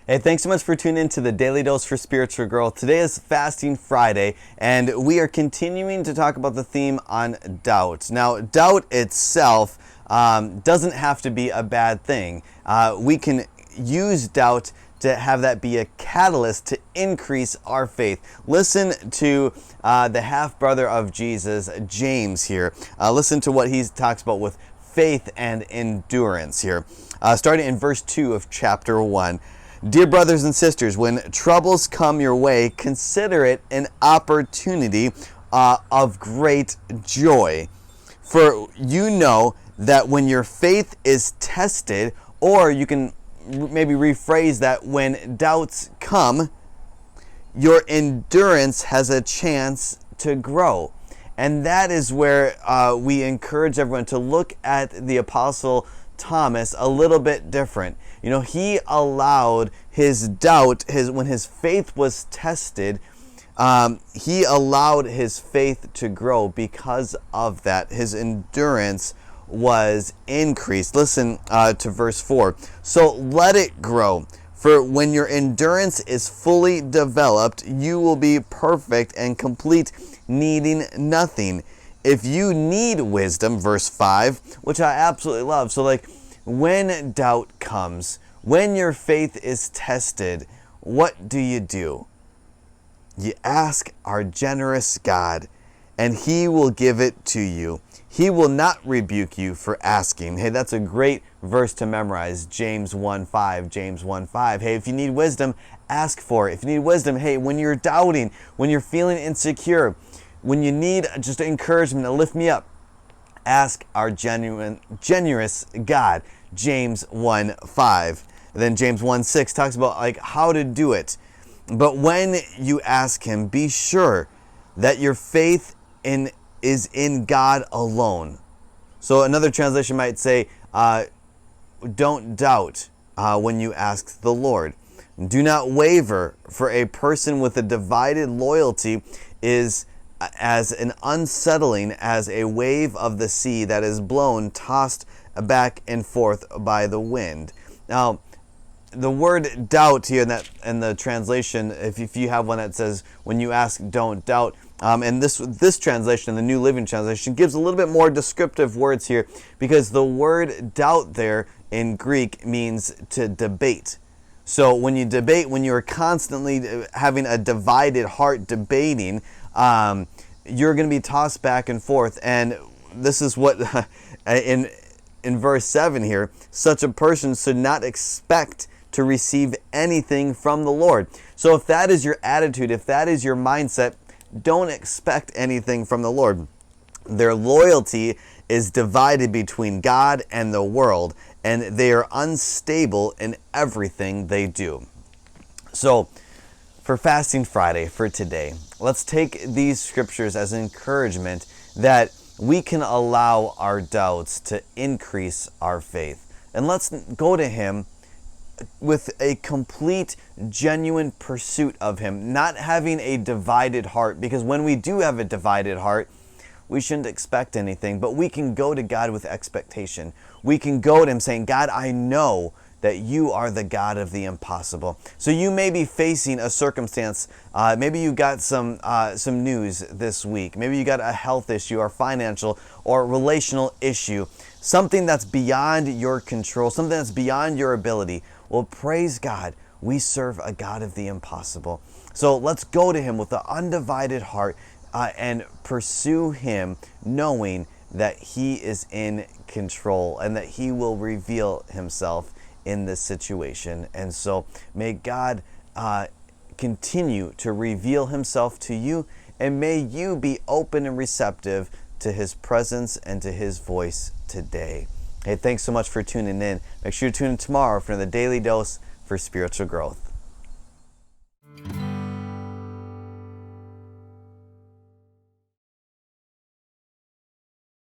Hey, thanks so much for tuning in to the Daily Dose for Spiritual Growth. Today is Fasting Friday, and we are continuing to talk about the theme on doubt. Now, doubt itself doesn't have to be a bad thing. We can use doubt to have that be a catalyst to increase our faith. Listen to the half-brother of Jesus, James, here. Listen to what he talks about with faith and endurance here. Starting in verse 2 of chapter 1. Dear brothers and sisters, when troubles come your way, consider it an opportunity of great joy. For you know that when your faith is tested, or you can maybe rephrase that, when doubts come, your endurance has a chance to grow. And that is where we encourage everyone to look at the Apostle Thomas a little bit different. You know, he allowed his doubt, when his faith was tested, he allowed his faith to grow because of that. His endurance was increased. Listen to verse 4. So let it grow, for when your endurance is fully developed, you will be perfect and complete, needing nothing. If you need wisdom, verse 5, which I absolutely love. So when doubt comes, when your faith is tested, what do? You ask our generous God, and He will give it to you. He will not rebuke you for asking. Hey, that's a great verse to memorize. James 1:5. James 1:5. Hey, if you need wisdom, ask for it. If you need wisdom, hey, when you're doubting, when you're feeling insecure, when you need just encouragement to lift me up, ask our generous God. James 1:5. Then James 1:6 talks about how to do it. But when you ask Him, be sure that your faith is in God alone. So another translation might say, don't doubt when you ask the Lord. Do not waver, for a person with a divided loyalty is as unsettling as a wave of the sea that is blown, tossed back and forth by the wind. Now, the word doubt here in the translation, if you have one that says, when you ask, don't doubt, and this translation, the New Living Translation, gives a little bit more descriptive words here, because the word doubt there in Greek means to debate. So when you debate, when you're constantly having a divided heart debating, you're going to be tossed back and forth. And this is what in verse 7 here, such a person should not expect to receive anything from the Lord. So if that is your attitude, if that is your mindset, don't expect anything from the Lord. Their loyalty is divided between God and the world, and they are unstable in everything they do. So for Fasting Friday, for today, let's take these scriptures as encouragement that we can allow our doubts to increase our faith. And let's go to Him with a complete, genuine pursuit of Him, not having a divided heart, because when we do have a divided heart, we shouldn't expect anything, but we can go to God with expectation. We can go to Him saying, God, I know that you are the God of the impossible. So you may be facing a circumstance. Maybe you got some news this week. Maybe you got a health issue or financial or relational issue, something that's beyond your control, something that's beyond your ability. Well, praise God, we serve a God of the impossible. So let's go to Him with an undivided heart and pursue Him, knowing that He is in control and that He will reveal Himself in this situation. And so may God continue to reveal Himself to you, and may you be open and receptive to His presence and to His voice today. Hey, thanks so much for tuning in. Make sure to tune in tomorrow for the Daily Dose for Spiritual Growth.